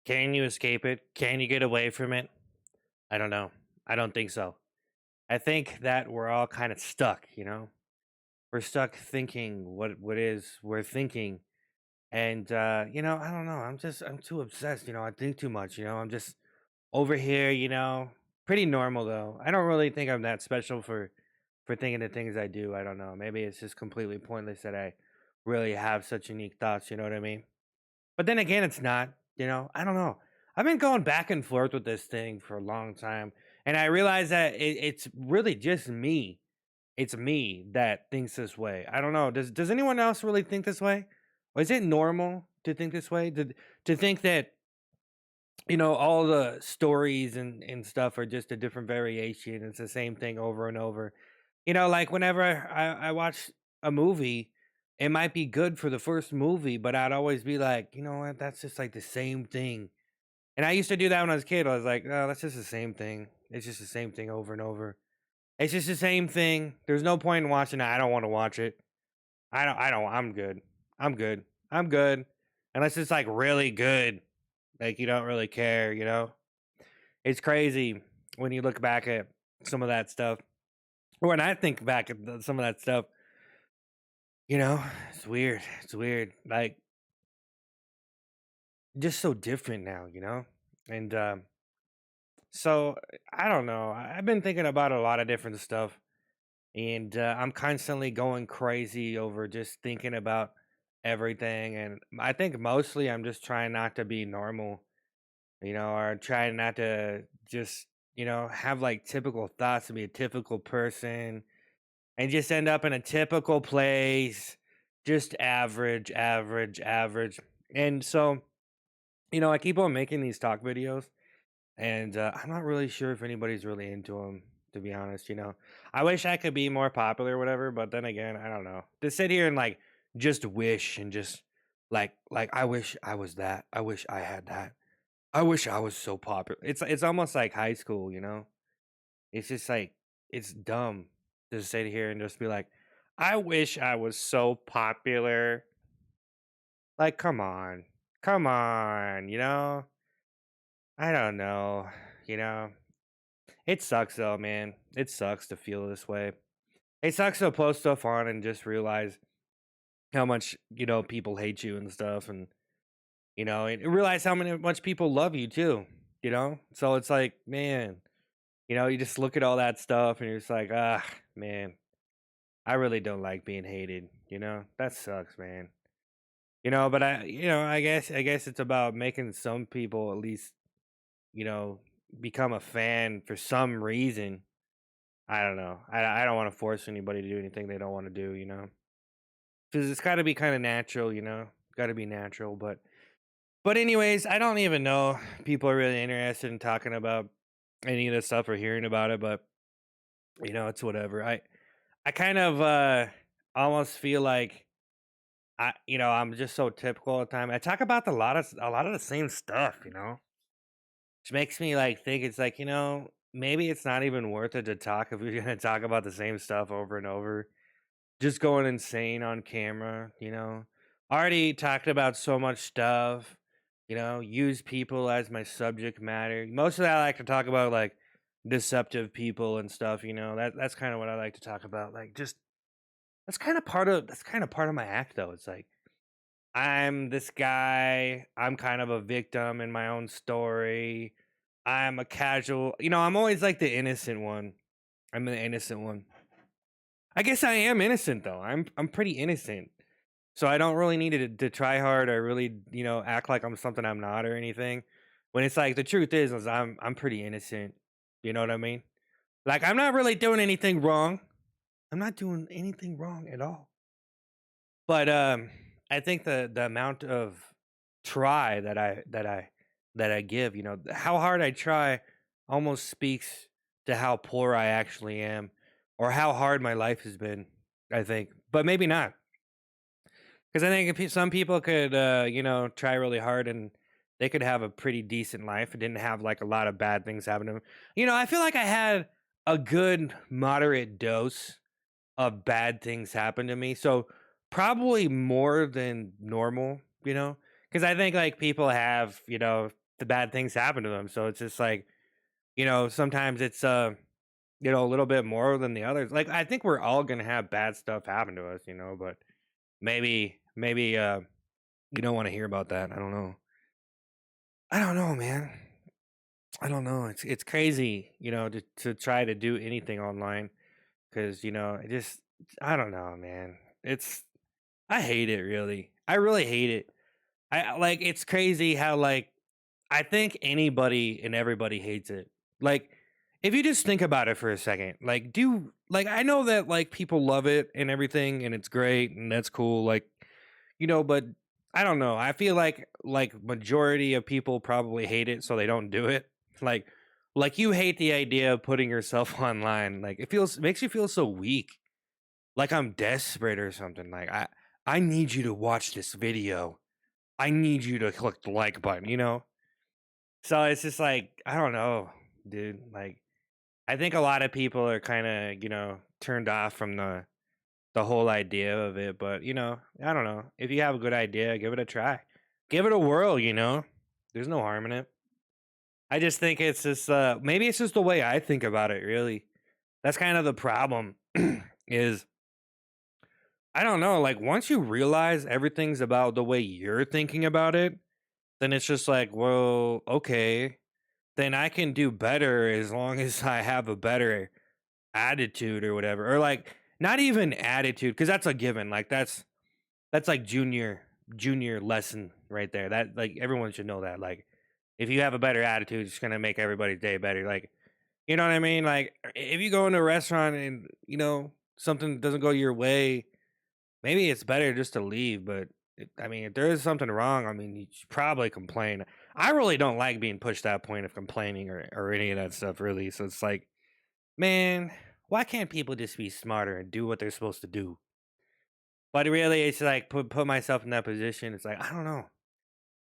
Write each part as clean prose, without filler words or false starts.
Can you escape it? Can you get away from it? I don't know. I don't think so. I think that we're all kind of stuck, you know? We're stuck thinking what is we're thinking. And I don't know. I'm too obsessed, I think too much, I'm just over here, pretty normal though. I don't really think I'm that special for thinking the things I do. I don't know. Maybe it's just completely pointless that I really have such unique thoughts, you know what I mean? But then again, it's not, I don't know. I've been going back and forth with this thing for a long time. And I realize that it's really just me. It's me that thinks this way. I don't know. Does anyone else really think this way? Or is it normal to think this way? To think that, all the stories and stuff are just a different variation. It's the same thing over and over. Like whenever I watch a movie, it might be good for the first movie, but I'd always be like, you know what, that's just like the same thing. And I used to do that when I was a kid. I was like, oh, that's just the same thing. It's just the same thing over and over. It's just the same thing. There's no point in watching it. I don't want to watch it. I'm good. I'm good. I'm good. Unless it's like really good. Like you don't really care, It's crazy when you look back at some of that stuff. Or when I think back at some of that stuff, it's weird. It's weird. Like just so different now, And so I don't know. I've been thinking about a lot of different stuff, and I'm constantly going crazy over just thinking about everything. And I think mostly I'm just trying not to be normal, or trying not to just have like typical thoughts and be a typical person and just end up in a typical place, just average, average, average. And so, I keep on making these talk videos, and I'm not really sure if anybody's really into them, to be honest. I wish I could be more popular or whatever, but then again, I don't know. To sit here and like just wish and just like I wish I was that. I wish I had that. I wish I was so popular. It's almost like high school, It's just like it's dumb to sit here and just be like, I wish I was so popular. Like, come on. Come on, I don't know, you know. It sucks though, man. It sucks to feel this way. It sucks to post stuff on and just realize how much, people hate you and stuff and realize how much people love you too. So it's like, man, you just look at all that stuff and you're just like, ah, man, I really don't like being hated. That sucks, man. But I guess it's about making some people at least, you know, become a fan for some reason. I don't know. I don't want to force anybody to do anything they don't want to do. Because it's got to be kind of natural. Got to be natural. But anyways, I don't even know people are really interested in talking about any of this stuff or hearing about it. But it's whatever. I kind of almost feel like I'm just so typical all the time. I talk about a lot of the same stuff. Which makes me like think it's like, maybe it's not even worth it to talk if you're gonna talk about the same stuff over and over. Just going insane on camera. Already talked about so much stuff, use people as my subject matter. Most of that I like to talk about like deceptive people and stuff. That's kind of what I like to talk about. Like just that's kind of part of my act though. It's like I'm this guy. I'm kind of a victim in my own story. I'm a casual. I'm always like the innocent one. I'm the innocent one. I guess I am innocent though. I'm pretty innocent. So I don't really need to try hard or really, act like I'm something I'm not or anything. When it's like the truth is I'm pretty innocent. You know what I mean? Like I'm not really doing anything wrong. I'm not doing anything wrong at all. But I think the amount of try that I give, how hard I try almost speaks to how poor I actually am or how hard my life has been, I think. But maybe not. Cuz I think some people could try really hard and they could have a pretty decent life and didn't have like a lot of bad things happen to them. I feel like I had a good moderate dose of bad things happen to me. So probably more than normal, because I think like people have, the bad things happen to them. So it's just like, sometimes it's a little bit more than the others. Like I think we're all gonna have bad stuff happen to us, but maybe you don't want to hear about that. I don't know. I don't know, man. I don't know. It's crazy, to try to do anything online because it just I don't know, man. I hate it really. I really hate it. Like it's crazy how like I think anybody and everybody hates it. Like if you just think about it for a second, like I know that like people love it and everything and it's great and that's cool like but I don't know. I feel like majority of people probably hate it so they don't do it. Like like you hate the idea of putting yourself online. Like makes you feel so weak. Like I'm desperate or something. Like I need you to watch this video. I need you to click the like button. So it's just like I don't know, dude. Like I think a lot of people are kind of, turned off from the whole idea of it, but I don't know. If you have a good idea, give it a try. Give it a whirl. There's no harm in it. I just think it's just maybe it's just the way I think about it, really. That's kind of the problem is I don't know, like once you realize everything's about the way you're thinking about it, then it's just like, well, okay, then I can do better as long as I have a better attitude or whatever. Or like not even attitude, because that's a given. Like that's like junior lesson right there. That like everyone should know that. Like if you have a better attitude, it's gonna make everybody's day better. Like you know what I mean? Like if you go into a restaurant and something doesn't go your way, maybe it's better just to leave. But I mean, if there is something wrong, I mean, you should probably complain. I really don't like being pushed to that point of complaining or any of that stuff, really. So it's like, man, why can't people just be smarter and do what they're supposed to do? But really, it's like put myself in that position. It's like I don't know.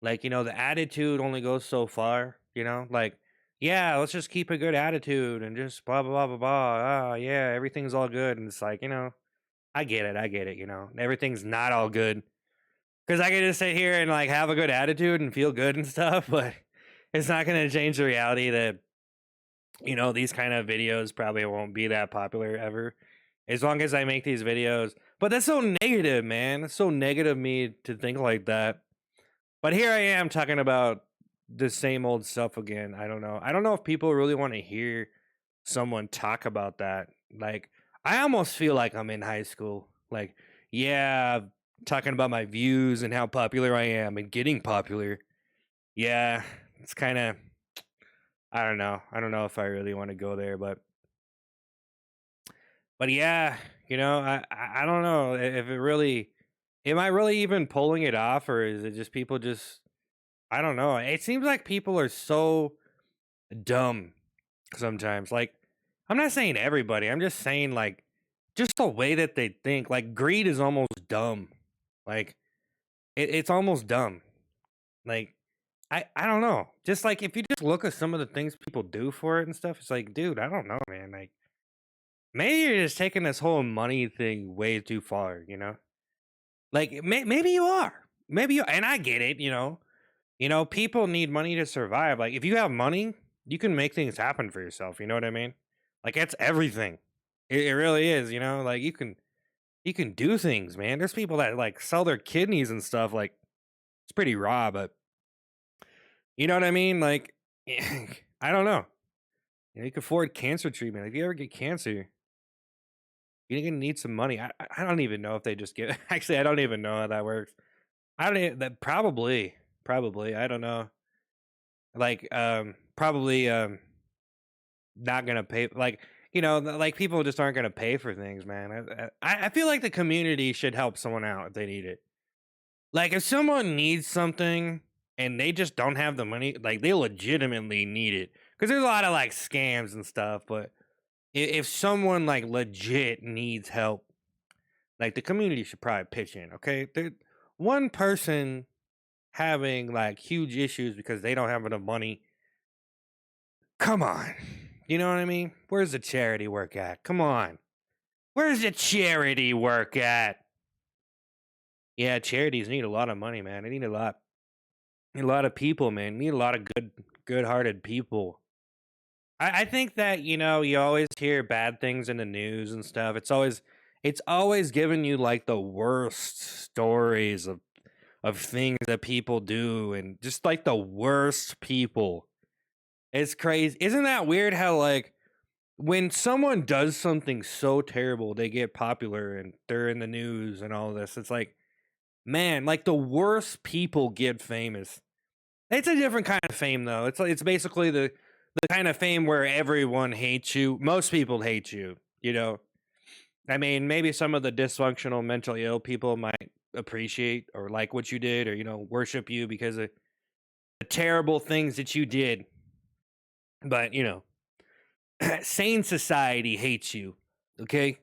Like the attitude only goes so far. Like yeah, let's just keep a good attitude and just blah blah blah blah blah. Ah, yeah, everything's all good. And it's like I get it. I get it. Everything's not all good because I can just sit here and like have a good attitude and feel good and stuff, but it's not going to change the reality that these kind of videos probably won't be that popular ever as long as I make these videos. But that's so negative, man. It's so negative of me to think like that. But here I am talking about the same old stuff again. I don't know. I don't know if people really want to hear someone talk about that. Like, I almost feel like I'm in high school. Like, yeah, talking about my views and how popular I am and getting popular. Yeah, it's kind of, I don't know. I don't know if I really want to go there, but yeah, I don't know if it really, am I really even pulling it off or is it just people just, I don't know. It seems like people are so dumb sometimes. Like, I'm not saying everybody. I'm just saying like just the way that they think. Like greed is almost dumb. Like it's almost dumb. Like I don't know. Just like if you just look at some of the things people do for it and stuff, it's like, dude, I don't know, man. Like maybe you're just taking this whole money thing way too far. Like maybe you are. Maybe you and I get it. People need money to survive. Like if you have money, you can make things happen for yourself. You know what I mean? Like that's everything. It really is. Like you can do things, man. There's people that like sell their kidneys and stuff. Like it's pretty raw, but you know what I mean? Like I don't know. You can afford cancer treatment. If you ever get cancer, you're gonna need some money. I don't even know if they just give. Actually, I don't even know how that works. I don't even, that probably I don't know. Like probably not gonna pay like like people just aren't gonna pay for things, man. I feel like the community should help someone out if they need it. Like if someone needs something and they just don't have the money, like they legitimately need it because there's a lot of like scams and stuff. But if someone like legit needs help, like the community should probably pitch in. Okay, one person having like huge issues because they don't have enough money. Come on. You know what I mean? Where's the charity work at? Come on. Where's the charity work at? Yeah, charities need a lot of money, man. They need a lot. Meet a lot of people, man. Meet a lot of good-hearted people. I think that, you always hear bad things in the news and stuff. It's always giving you like the worst stories of things that people do, and just like the worst people. It's crazy. Isn't that weird how like when someone does something so terrible, they get popular and they're in the news and all this. It's like, man, like the worst people get famous. It's a different kind of fame though. It's basically the kind of fame where everyone hates you. Most people hate you, you know. I mean, maybe some of the dysfunctional mentally ill people might appreciate or like what you did, or worship you because of the terrible things that you did. But, sane society hates you. Okay?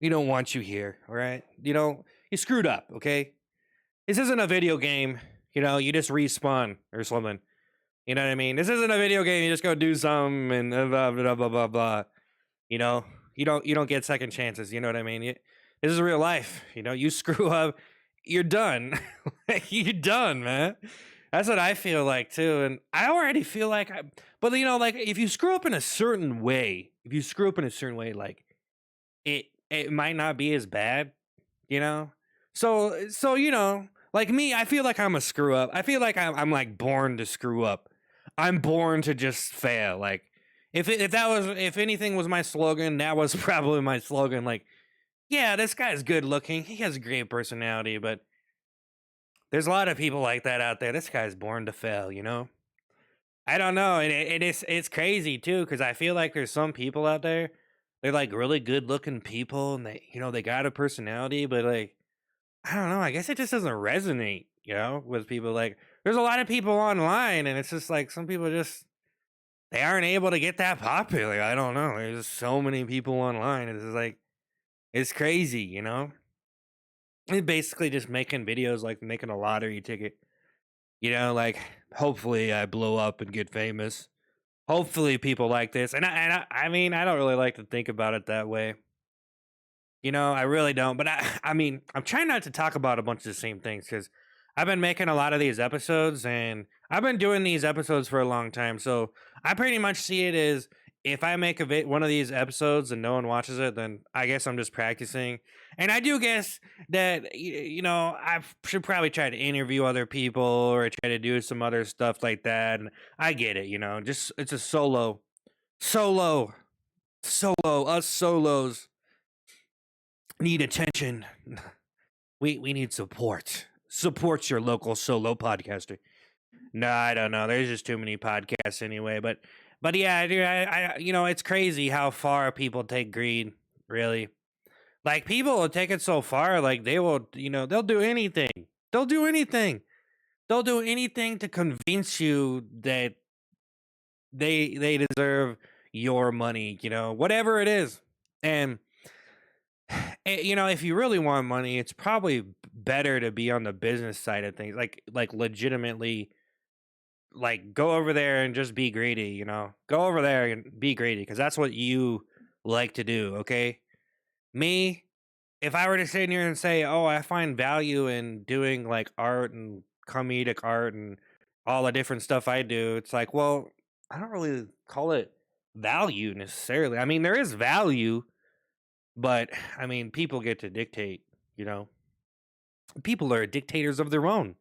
We don't want you here, all right? You screwed up, okay? This isn't a video game. You just respawn or something. You know what I mean? This isn't a video game. You just go do something and blah blah blah blah blah. You know, you don't get second chances. You know what I mean? This is real life. You screw up, you're done. You're done, man. That's what I feel like too, and I already feel like but like if you screw up in a certain way, like it might not be as bad, you know. So like me, I feel like I'm a screw up. I feel like I'm like born to screw up. I'm born to just fail. Like if anything was my slogan, that was probably my slogan. Like, yeah, this guy's good looking. He has a great personality, but there's a lot of people like that out there. This guy's born to fail. I don't know. And it's crazy too, because I feel like there's some people out there, they're like really good looking people and they got a personality, but like I don't know. I guess it just doesn't resonate, with people. Like, there's a lot of people online, and it's just like some people just they aren't able to get that popular. I don't know. There's just so many people online. It's just like it's crazy. It's basically just making videos like making a lottery ticket. Like hopefully I blow up and get famous. Hopefully people like this, and I mean I don't really like to think about it that way. I really don't. But I mean, I'm trying not to talk about a bunch of the same things because I've been making a lot of these episodes and I've been doing these episodes for a long time. So I pretty much see it as if I make one of these episodes and no one watches it, then I guess I'm just practicing. And I do guess that, I should probably try to interview other people or try to do some other stuff like that. And I get it, just it's a solo, us solos need attention. We need support. Support your local solo podcaster. No, I don't know. There's just too many podcasts anyway. But yeah, dude, it's crazy how far people take greed. Really, like people will take it so far. Like they will, they'll do anything. They'll do anything. They'll do anything to convince you that they deserve your money. Whatever it is, and if you really want money, it's probably better to be on the business side of things. Like legitimately, like go over there and just be greedy. Go over there and be greedy because that's what you like to do. Okay, me, if I were to sit here and say, "Oh, I find value in doing like art and comedic art and all the different stuff I do," it's like, well, I don't really call it value necessarily. I mean, there is value, but I mean, people get to dictate, you know. People are dictators of their own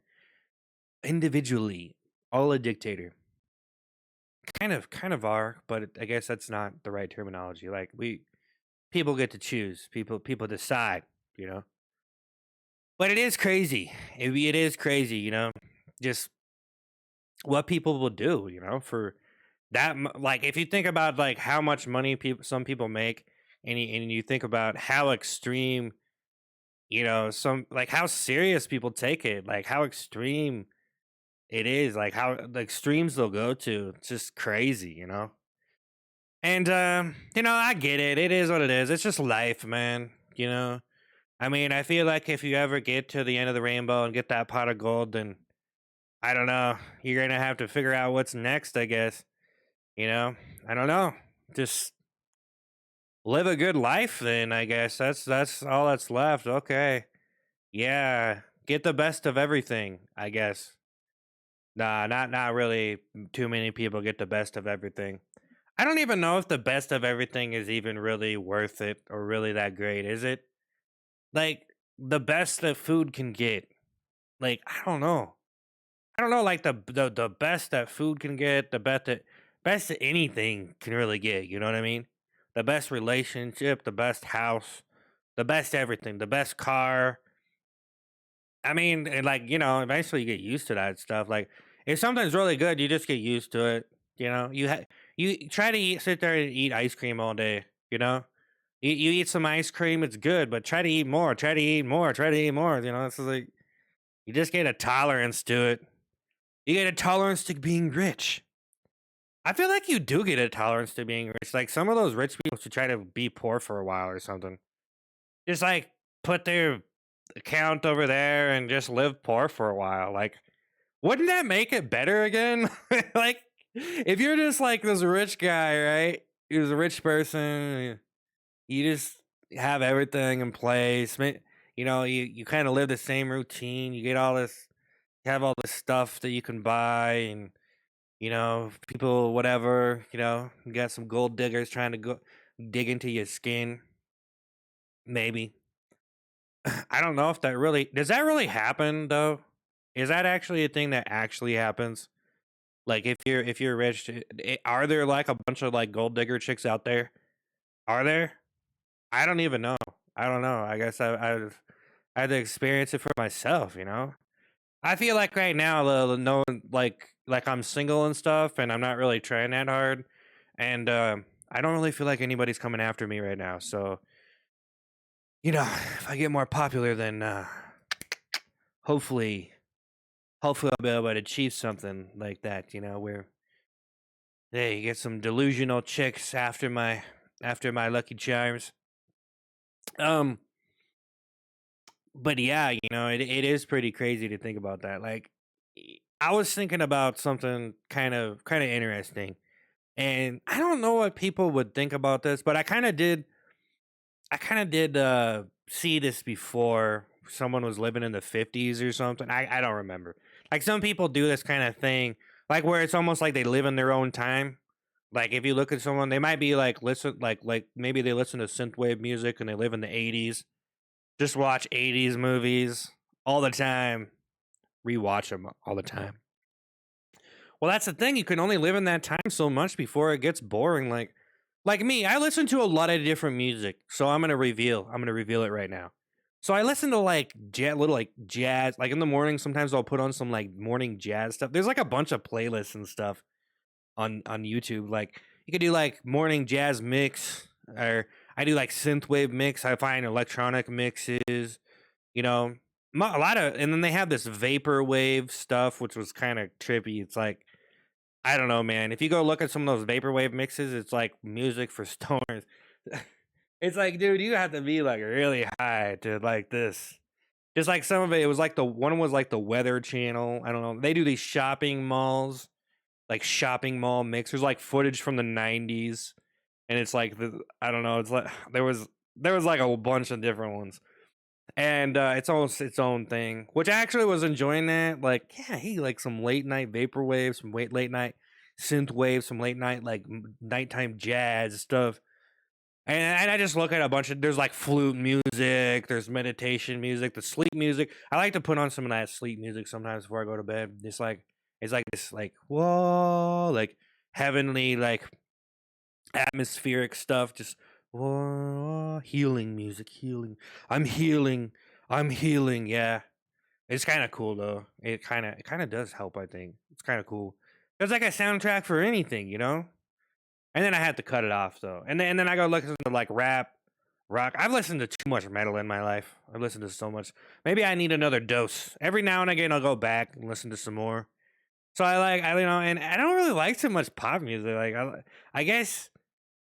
individually. All a dictator. Kind of are, but I guess that's not the right terminology. Like people get to choose. People decide, you know. But it is crazy. It is crazy, just what people will do, for that. Like if you think about like how much money some people make, and you think about how extreme, some like how serious people take it, like how extreme it is, like how the extremes they'll go to. It's just crazy. And I get it. It is what it is. It's just life, man. I mean, I feel like if you ever get to the end of the rainbow and get that pot of gold, then I don't know. You're gonna have to figure out what's next, I guess. You know? I don't know. Just live a good life then, I guess. That's all that's left. Okay. Yeah. Get the best of everything, I guess. Nah, not really. Too many people get the best of everything. I don't even know if the best of everything is even really worth it or really that great, is it? Like the best that food can get. Like I don't know. I don't know. Like the best that food can get, the best that anything can really get. You know what I mean? The best relationship, the best house, the best everything, the best car. I mean, and like eventually you get used to that stuff. Like if something's really good, you just get used to it. You try to sit there and eat ice cream all day. You know, you eat some ice cream, it's good, but try to eat more. Try to eat more. Try to eat more. It's like you just get a tolerance to it. You get a tolerance to being rich. I feel like you do get a tolerance to being rich. Like some of those rich people should try to be poor for a while or something. Just like put their account over there and just live poor for a while. Like, wouldn't that make it better again? Like, if you're just like this rich guy, right? You're a rich person. You just have everything in place. You kind of live the same routine. You get all this, you have all this stuff that you can buy, and people, whatever. You got some gold diggers trying to go dig into your skin. Maybe I don't know if that really does that really happen though. Is that actually a thing that actually happens? Like if you're rich, are there like a bunch of like gold digger chicks out there? Are there? I don't even know. I don't know. I guess I had to experience it for myself. I feel like right now, no, like I'm single and stuff, and I'm not really trying that hard, and I don't really feel like anybody's coming after me right now. So if I get more popular, then hopefully, hopefully I'll be able to achieve something like that. Where hey, you get some delusional chicks after my Lucky Charms. Um, but yeah, it is pretty crazy to think about that. Like, I was thinking about something kind of interesting, and I don't know what people would think about this, but I kind of did see this before. Someone was living in the 50s or something. I don't remember. Like some people do this kind of thing, like where it's almost like they live in their own time. Like if you look at someone, they might be like listen like maybe they listen to synthwave music and they live in the 80s. Just watch 80s movies all the time, rewatch them all the time. Well, that's the thing. You can only live in that time so much before it gets boring. Like me, I listen to a lot of different music. So I'm gonna reveal it right now. So I listen to like little like jazz. Like in the morning, sometimes I'll put on some like morning jazz stuff. There's like a bunch of playlists and stuff on YouTube. Like you could do like morning jazz mix, or I do like synthwave mix. I find electronic mixes. You know, a lot of, and then they have this vaporwave stuff, which was kind of trippy. It's like I don't know, man. If you go look at some of those vaporwave mixes, it's like music for stoners. It's like, dude, you have to be like really high to like this. Just like some of it, it was like the one was like the Weather Channel. I don't know. They do these shopping malls, like shopping mall mixers, like footage from the '90s, and it's like I don't know. It's like there was like a bunch of different ones, and it's almost its own thing. Which I actually was enjoying that. Like, yeah, he like some late night vaporwave, some late night synth wave, some late night like nighttime jazz stuff. And I just look at a bunch of there's like flute music, there's meditation music, the sleep music. I like to put on some of that sleep music sometimes before I go to bed. It's like this like whoa, like heavenly like atmospheric stuff, just whoa, healing music, healing. I'm healing. I'm healing. Yeah. It's kind of cool though. It kind of does help, I think. It's kind of cool. It's like a soundtrack for anything. And then I had to cut it off though. And then I go listen to like rap, rock. I've listened to too much metal in my life. I've listened to so much. Maybe I need another dose. Every now and again I'll go back and listen to some more. So and I don't really like too much pop music. Like I guess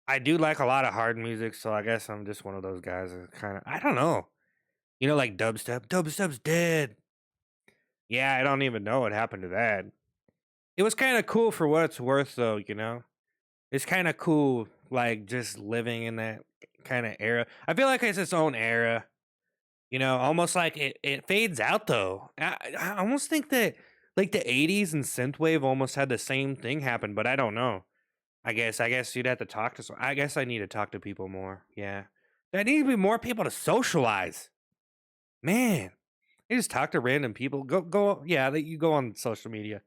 I do like a lot of hard music, so I guess I'm just one of those guys that kind of I don't know. Like dubstep. Dubstep's dead. Yeah, I don't even know what happened to that. It was kind of cool for what it's worth, though. It's kind of cool, like just living in that kind of era. I feel like it's its own era. Almost like it fades out though. I almost think that Like the 80s and synthwave almost had the same thing happen, but I don't know. I guess you'd have to talk to I guess I need to talk to people more. Yeah. There need to be more people to socialize. Man, you just talk to random people. Go yeah, that you go on social media.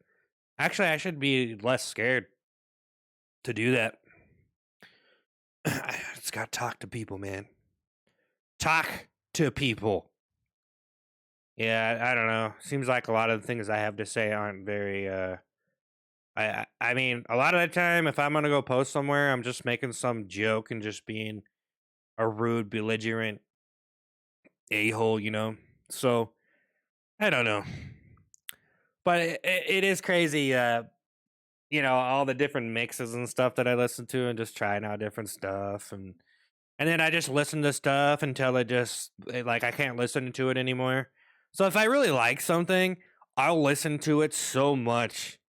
Actually, I should be less scared to do that. I just got to talk to people, man. Talk to people. Yeah, I don't know. Seems like a lot of the things I have to say aren't very I mean, a lot of the time if I'm going to go post somewhere, I'm just making some joke and just being a rude, belligerent a-hole, you know. So, I don't know. But it is crazy all the different mixes and stuff that I listen to and just trying out different stuff and then I just listen to stuff until like I can't listen to it anymore. So if I really like something, I'll listen to it so much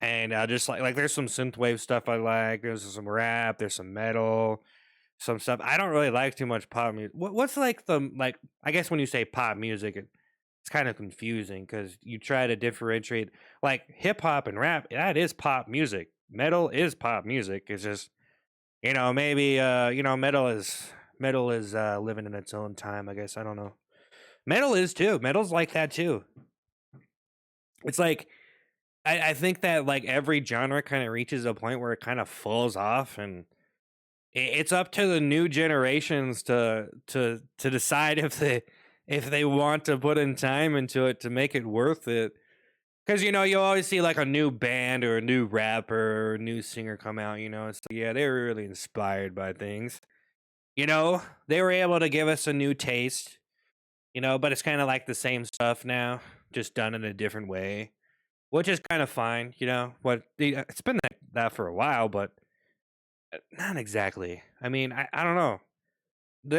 and I just like there's some synthwave stuff I like, there's some rap, there's some metal, some stuff. I don't really like too much pop music. What's like the like I guess when you say pop music it's kind of confusing cuz you try to differentiate like hip hop and rap, that is pop music. Metal is pop music. It's just maybe metal is living in its own time, I guess. I don't know. Metal is too. Metal's like that too. It's like I think that like every genre kind of reaches a point where it kind of falls off and it's up to the new generations to decide if they want to put in time into it to make it worth it. Because you always see like a new band or a new rapper or a new singer come out. It's like yeah, they were really inspired by things. They were able to give us a new taste. But it's kind of like the same stuff now, just done in a different way, which is kind of fine. What it's been that for a while, but not exactly. I mean, I don't know.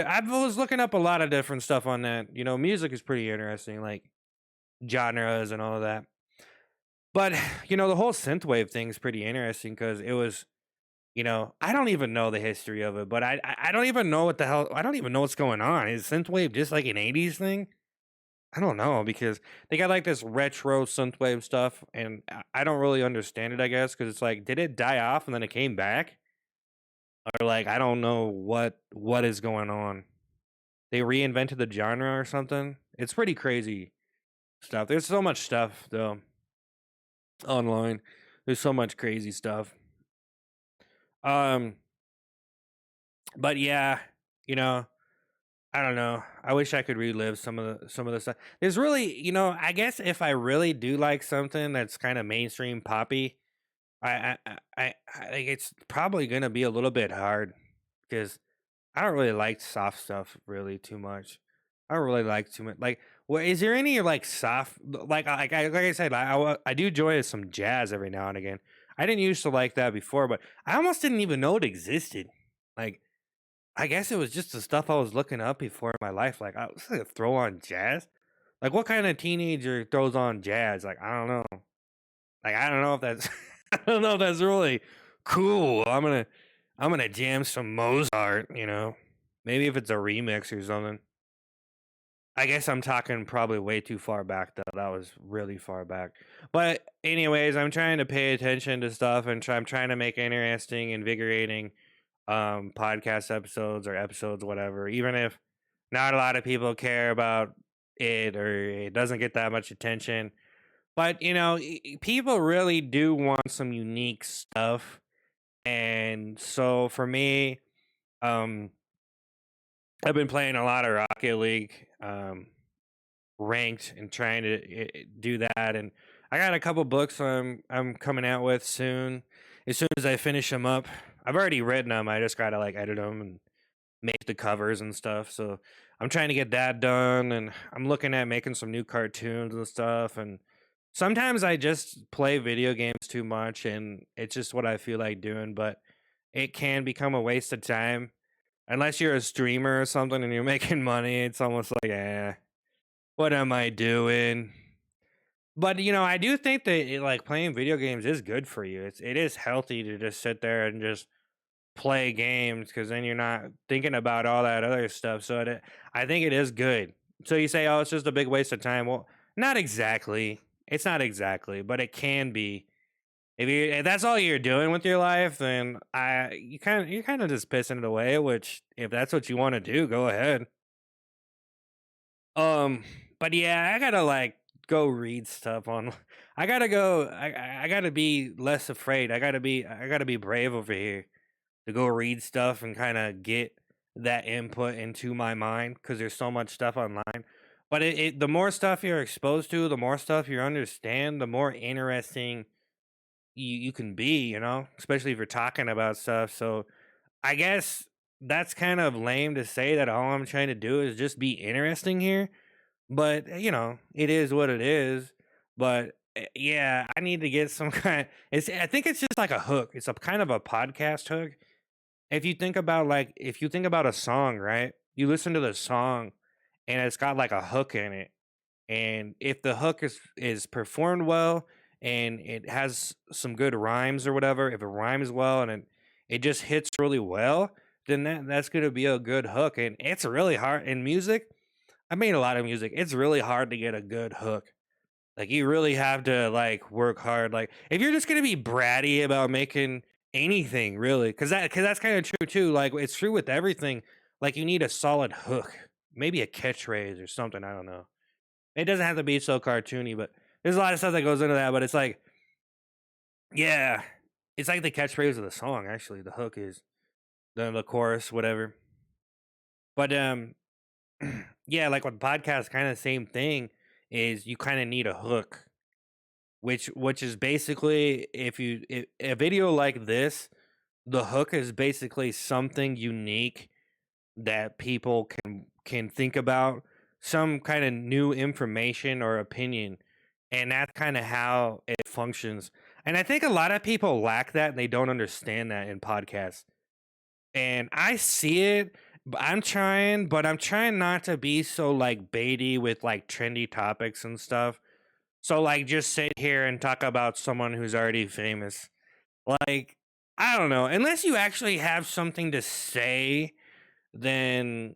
I was looking up a lot of different stuff on that. Music is pretty interesting, like genres and all of that. But the whole synthwave thing is pretty interesting because it was. I don't even know the history of it, but I don't even know what the hell. I don't even know what's going on. Is synthwave just like an '80s thing? I don't know because they got like this retro synthwave stuff, and I don't really understand it. I guess because it's like, did it die off and then it came back, or like I don't know what is going on. They reinvented the genre or something. It's pretty crazy stuff. There's so much stuff though online. There's so much crazy stuff. Um, but yeah, you know, I don't know. I wish I could relive some of the stuff. There's really, I guess if I really do like something that's kind of mainstream poppy, I think it's probably gonna be a little bit hard because I don't really like soft stuff really too much. I don't really like too much. Like, what is there any like soft like I said, I do enjoy some jazz every now and again. I didn't used to like that before, but I almost didn't even know it existed. Like, I guess it was just the stuff I was looking up before in my life. Like, I was like, throw on jazz. Like, what kind of teenager throws on jazz? Like, I don't know. Like, I don't know if that's, I don't know if that's really cool. I'm gonna jam some Mozart. Maybe if it's a remix or something. I guess I'm talking probably way too far back though. That was really far back. But anyways, I'm trying to pay attention to stuff and I'm trying to make interesting, invigorating podcast episodes or episodes whatever, even if not a lot of people care about it or it doesn't get that much attention. But people really do want some unique stuff. And so for me, um I've been playing a lot of Rocket League. Ranked and trying to do that. And I got a couple books I'm coming out with soon. As soon as I finish them up, I've already written them. I just gotta like edit them and make the covers and stuff. So I'm trying to get that done, and I'm looking at making some new cartoons and stuff. And sometimes I just play video games too much, and it's just what I feel like doing. But it can become a waste of time unless you're a streamer or something and you're making money. It's almost like, what am I doing? But I do think that like playing video games is good for you. It is healthy to just sit there and just play games because then you're not thinking about all that other stuff. So I think it is good. So you say, oh, it's just a big waste of time. Well, not exactly. It's not exactly, but it can be. If that's all you're doing with your life, then you're kind of just pissing it away. Which, if that's what you want to do, go ahead. Um, but yeah, I gotta like go read stuff on. I gotta go. I gotta be less afraid. I gotta be brave over here to go read stuff and kind of get that input into my mind because there's so much stuff online. But the more stuff you're exposed to, the more stuff you understand, the more interesting you can be, you know, especially if you're talking about stuff. So I guess that's kind of lame to say that all I'm trying to do is just be interesting here. But you know, it is what it is. But yeah, I need to get some kind. It's I think it's just like a hook. It's a kind of a podcast hook. If you think about a song, right? You listen to the song and it's got like a hook in it, and if the hook is performed well and it has some good rhymes or whatever, if it rhymes well and it just hits really well, then that's going to be a good hook. And it's really hard in music. I made a lot of music. It's really hard to get a good hook. Like you really have to like work hard. Like if you're just gonna be bratty about making anything, really, because that's kind of true too. Like it's true with everything. Like you need a solid hook, maybe a catchphrase or something. I don't know. It doesn't have to be so cartoony, but there's a lot of stuff that goes into that. But it's like, yeah, it's like the catchphrase of the song. Actually, the hook is the chorus, whatever. But yeah, like with podcasts, kind of same thing. Is you kind of need a hook, which is basically if a video like this, the hook is basically something unique that people can think about, some kind of new information or opinion, and that's kind of how it functions. And I think a lot of people lack that and they don't understand that in podcasts. And I see it, but I'm trying not to be so like baity with like trendy topics and stuff. So like just sit here and talk about someone who's already famous. Like I don't know, unless you actually have something to say, then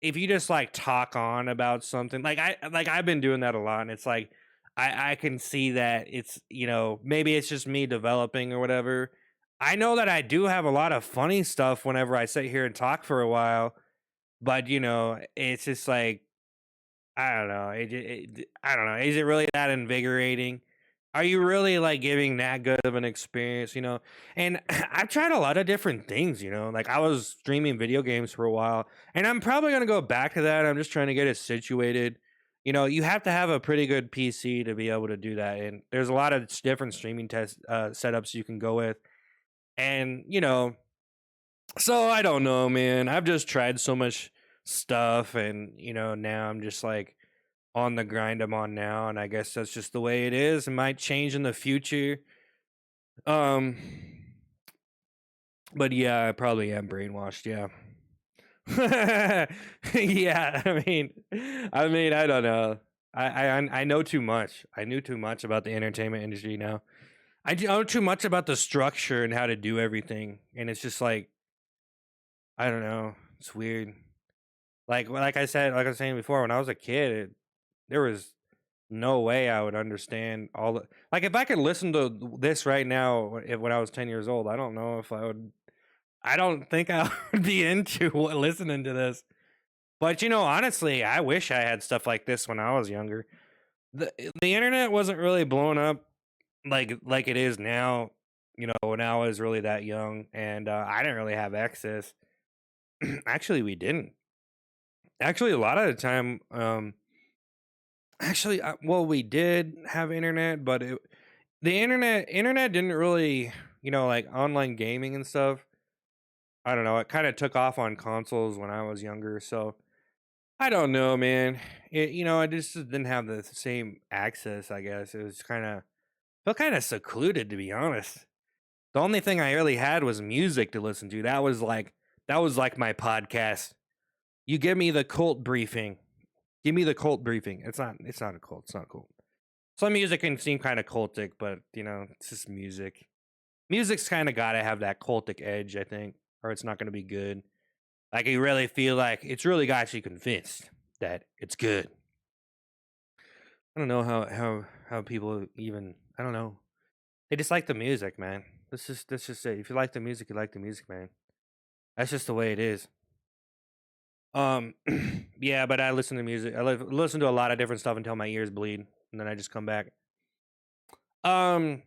if you just like talk on about something, I've been doing that a lot and it's like I can see that it's, you know, maybe it's just me developing or whatever. I know that I do have a lot of funny stuff whenever I sit here and talk for a while, but you know, it's just like I don't know. I don't know. Is it really that invigorating? Are you really like giving that good of an experience? You know, and I've tried a lot of different things. You know, like I was streaming video games for a while, and I'm probably gonna go back to that. I'm just trying to get it situated. You know, you have to have a pretty good PC to be able to do that, and there's a lot of different streaming test setups you can go with. And you know, so I don't know, man. I've just tried so much stuff, and you know, now I'm just like on the grind I'm on now, and I guess that's just the way it is. It might change in the future. Um, but yeah, I probably am brainwashed. Yeah. Yeah, I don't know. I know too much. I knew too much about the entertainment industry now. Know too much about the structure and how to do everything, and it's just like I don't know. It's weird. Like I was saying before, when I was a kid, there was no way I would understand all the like if I could listen to this right now when I was 10 years old, I don't know if I would. I don't think I would be into listening to this. But you know, honestly, I wish I had stuff like this when I was younger. The internet wasn't really blowing up like it is now. You know, when I was really that young, and I didn't really have access. Actually, we didn't. Actually, a lot of the time, actually, well, we did have internet, but the internet didn't really, you know, like online gaming and stuff. I don't know. It kind of took off on consoles when I was younger, so I don't know, man. You know, I just didn't have the same access. I guess it was felt kind of secluded, to be honest. The only thing I really had was music to listen to. That was like my podcast. You give me the cult briefing. Give me the cult briefing. It's not a cult. It's not a cult. Some music can seem kind of cultic, but you know, it's just music. Music's kind of got to have that cultic edge, I think, or it's not going to be good. Like you really feel like it's really got you convinced that it's good. I don't know how people even, I don't know. They just like the music, man. That's just it. If you like the music, you like the music, man. That's just the way it is. Um, yeah, but I listen to music. Listen to a lot of different stuff until my ears bleed, and then I just come back. Um,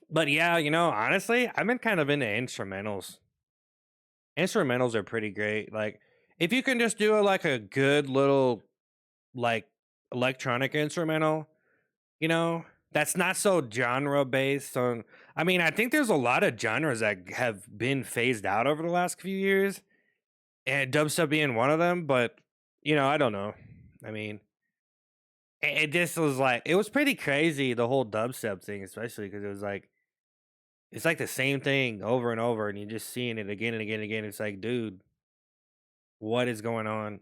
but yeah, honestly, I've been kind of into instrumentals. Instrumentals are pretty great. Like, if you can just do like a good little like electronic instrumental, you know, that's not so genre based on. I mean, I think there's a lot of genres that have been phased out over the last few years, and dubstep being one of them. But I don't know. I mean, it just was like it was pretty crazy the whole dubstep thing, especially because it was like it's like the same thing over and over, and you're just seeing it again and again and again. It's like, dude, what is going on?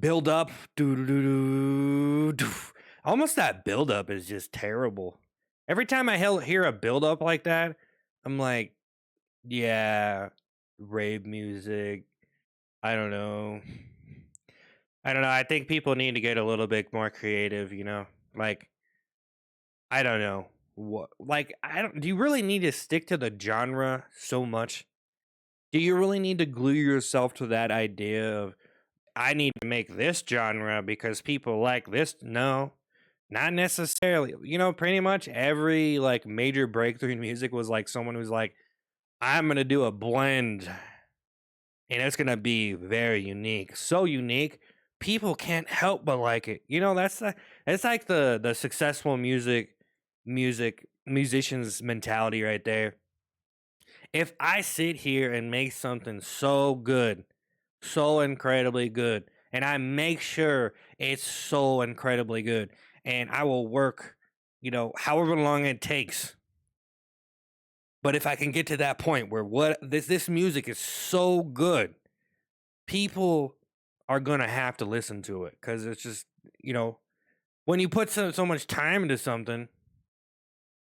Build up, do do do do. Almost that build up is just terrible. Every time I hear a build up like that, I'm like, yeah, rave music. I don't know. I don't know. I think people need to get a little bit more creative, Like, I don't know. What like I don't do you really need to stick to the genre so much? Do you really need to glue yourself to that idea of I need to make this genre because people like this? No. Not necessarily. Pretty much every like major breakthrough in music was like someone who's like, I'm gonna do a blend and it's gonna be very unique. So unique, people can't help but like it. That's like the successful musicians mentality right there. If I sit here and make something so good, so incredibly good, and I make sure it's so incredibly good, and I will work, however long it takes. But if I can get to that point where what this music is so good, people are gonna have to listen to it because it's just you know when you put so much time into something,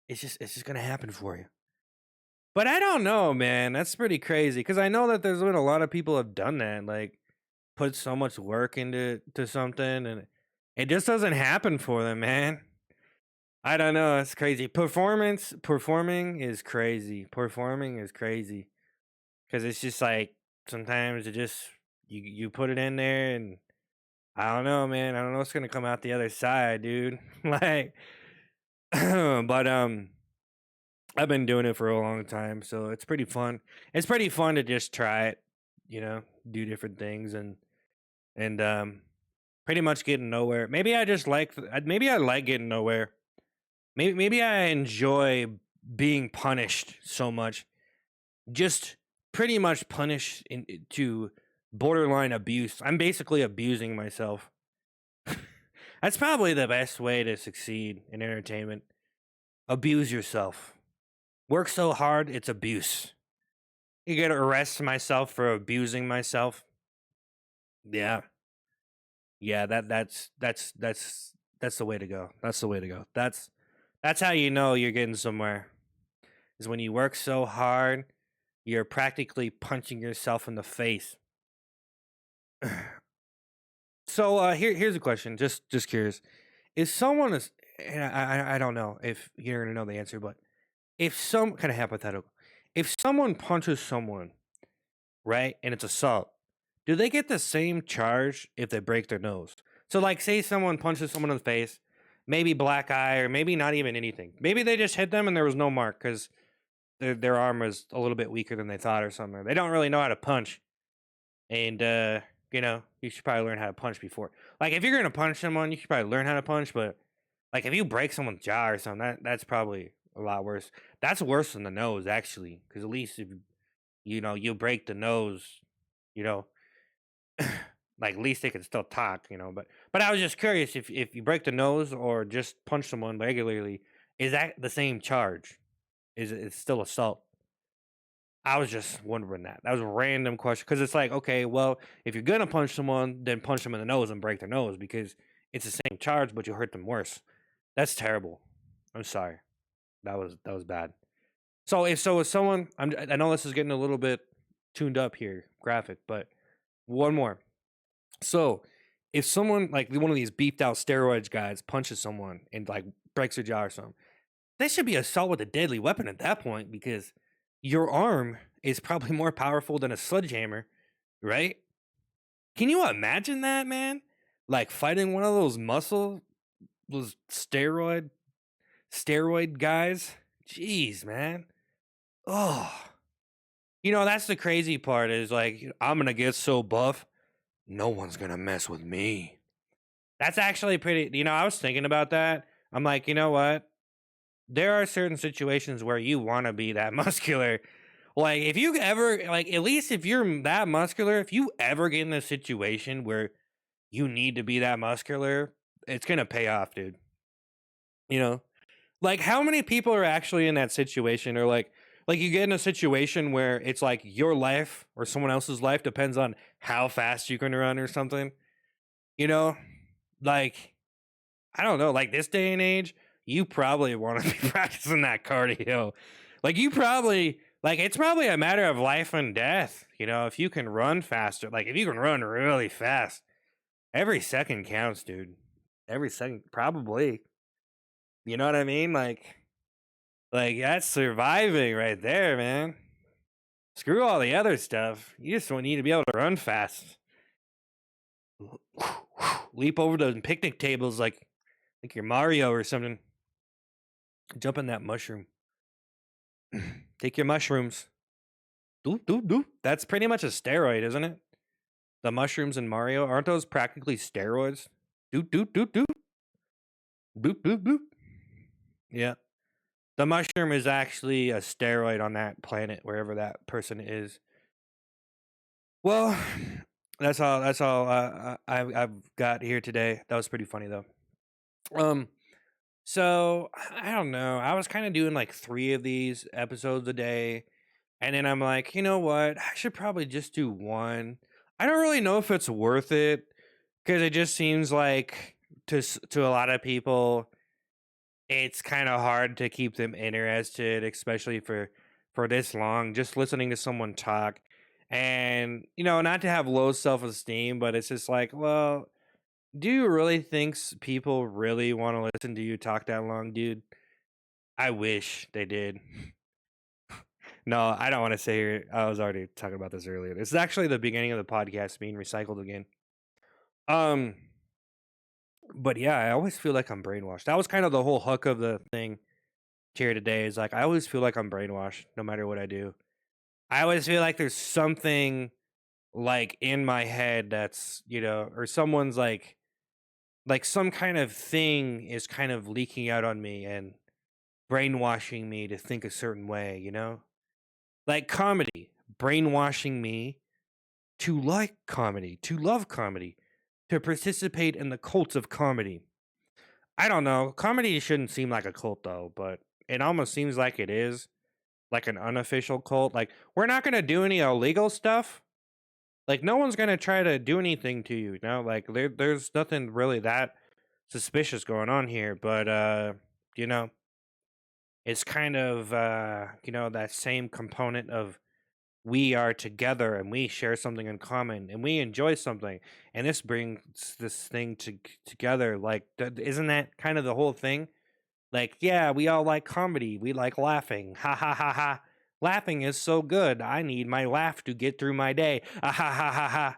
it's just gonna happen for you. But I don't know, man. That's pretty crazy because I know that there's been a lot of people have done that, like put so much work into something, and it just doesn't happen for them, man. I don't know. It's crazy. Performing is crazy. Performing is crazy because it's just like sometimes it just you put it in there, and I don't know, man. I don't know what's gonna come out the other side, dude. Like, but I've been doing it for a long time, so it's pretty fun. It's pretty fun to just try it, do different things and pretty much getting nowhere. Maybe I just like maybe I like getting nowhere. Maybe I enjoy being punished so much. Just pretty much punished to borderline abuse. I'm basically abusing myself. That's probably the best way to succeed in entertainment. Abuse yourself. Work so hard, it's abuse. You gotta arrest myself for abusing myself. Yeah. Yeah, that's the way to go. That's the way to go. That's how you know you're getting somewhere. Is when you work so hard, you're practically punching yourself in the face. So here's a question. Just curious. Is someone is and I don't know if you're gonna know the answer, but if some kind of hypothetical, if someone punches someone, right, and it's assault, do they get the same charge if they break their nose? So, like, say someone punches someone in the face, maybe black eye, or maybe not even anything. Maybe they just hit them and there was no mark because their arm was a little bit weaker than they thought or something. They don't really know how to punch, and you should probably learn how to punch before. Like, if you're gonna punch someone, you should probably learn how to punch. But like, if you break someone's jaw or something, that's probably a lot worse. That's worse than the nose, actually, because at least if you break the nose, you know, like at least they can still talk, But I was just curious if you break the nose or just punch someone regularly, is that the same charge? Is it it's still assault? I was just wondering that. That was a random question because it's like, okay, well, if you're gonna punch someone, then punch them in the nose and break their nose because it's the same charge, but you hurt them worse. That's terrible. I'm sorry. That was bad. So if someone, I know this is getting a little bit tuned up here, graphic, but one more. So if someone like one of these beefed out steroids guys punches someone and like breaks their jaw or something, they should be assault with a deadly weapon at that point because your arm is probably more powerful than a sledgehammer, right? Can you imagine that, man? Like fighting one of those steroid guys. Jeez, man. Oh, that's the crazy part is like I'm gonna get so buff, no one's gonna mess with me. That's actually pretty. I was thinking about that. I'm like, you know what? There are certain situations where you want to be that muscular. Like, if you ever, like, at least if you're that muscular, if you ever get in a situation where you need to be that muscular, it's gonna pay off, dude. You know, like how many people are actually in that situation, or like you get in a situation where it's like your life or someone else's life depends on how fast you can run or something. You know, like I don't know, like this day and age, you probably want to be practicing that cardio. Like you probably like it's probably a matter of life and death. If you can run faster, like if you can run really fast, every second counts, dude. Every second, probably. You know what I mean? Like that's surviving right there, man. Screw all the other stuff. You just don't need to be able to run fast. Leap over those picnic tables like you're Mario or something. Jump in that mushroom. Take your mushrooms. Doop, doop, doop. That's pretty much a steroid, isn't it? The mushrooms in Mario, aren't those practically steroids? Doop, doop, doop, doop. Doop, doop, doop. Yeah. The mushroom is actually a steroid on that planet, wherever that person is. Well, that's all I've got here today. That was pretty funny though. Um, so I don't know. I was kind of doing like 3 of these episodes a day, and then I'm like, you know what? I should probably just do one. I don't really know if it's worth it because it just seems like to a lot of people, it's kind of hard to keep them interested, especially for this long. Just listening to someone talk, and not to have low self esteem, but it's just like, well, do you really think people really want to listen to you talk that long, dude? I wish they did. No, I don't want to say here. I was already talking about this earlier. This is actually the beginning of the podcast being recycled again. Um, but yeah, I always feel like I'm brainwashed. That was kind of the whole hook of the thing here today. Is like I always feel like I'm brainwashed, no matter what I do. I always feel like there's something like in my head that's or someone's like some kind of thing is kind of leaking out on me and brainwashing me to think a certain way, like comedy, brainwashing me to like comedy, to love comedy, to participate in the cult of comedy. I don't know. Comedy shouldn't seem like a cult though, but it almost seems like it is, like an unofficial cult. Like we're not going to do any illegal stuff. Like no one's going to try to do anything to you, Like there's nothing really that suspicious going on here, but you know, it's kind of that same component of we are together and we share something in common and we enjoy something, and this brings this thing together. Like isn't that kind of the whole thing? Like yeah, we all like comedy, we like laughing, ha ha ha ha. Laughing is so good, I need my laugh to get through my day, ah, ha ha ha ha.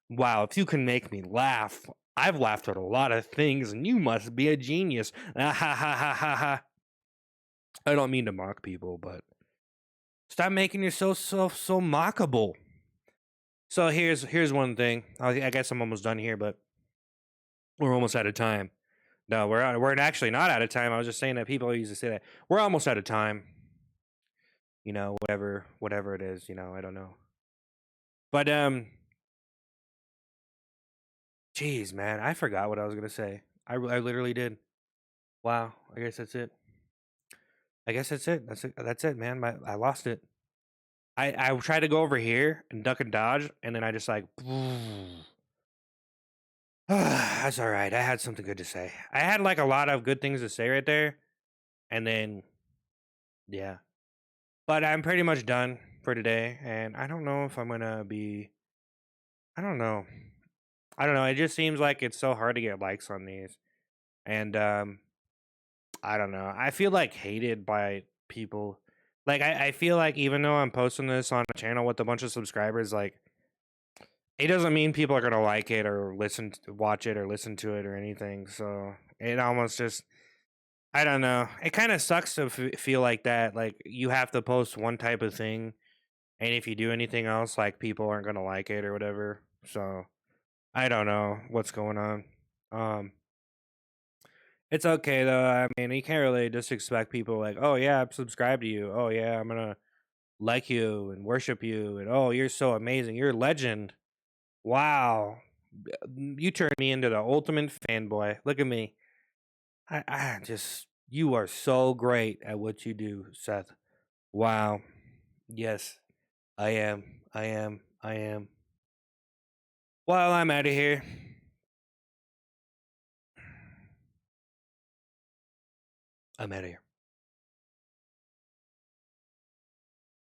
Wow, if you can make me laugh, I've laughed at a lot of things and you must be a genius, ah, ha ha ha ha ha. I don't mean to mock people, but stop making yourself so mockable. So here's one thing. I guess I'm almost done here, but we're almost out of time. No, we're actually not out of time. I was just saying that people used to say that we're almost out of time. Whatever it is. I don't know. But geez, man, I forgot what I was gonna say. I literally did. Wow. I guess that's it. I guess that's it. That's it. That's it, man. I lost it. I tried to go over here and duck and dodge, and then I just like. That's all right. I had something good to say. I had like a lot of good things to say right there, and then yeah. But I'm pretty much done for today, and I don't know if I'm gonna be. I don't know. I don't know. It just seems like it's so hard to get likes on these, and I don't know. I feel like hated by people. Like I feel like even though I'm posting this on a channel with a bunch of subscribers, like it doesn't mean people are gonna like it or watch it or listen to it or anything. So it almost just I don't know. It kind of sucks to feel like that. Like you have to post one type of thing, and if you do anything else, like people aren't gonna like it or whatever. So I don't know what's going on. Um, it's okay though. I mean, you can't really just expect people like, oh yeah, I'm subscribed to you. Oh yeah, I'm gonna like you and worship you, and oh you're so amazing. You're a legend. Wow, you turned me into the ultimate fanboy. Look at me. I just you are so great at what you do, Seth. Wow. Yes, I am. I am. I am. Well, I'm out of here. I'm out of here.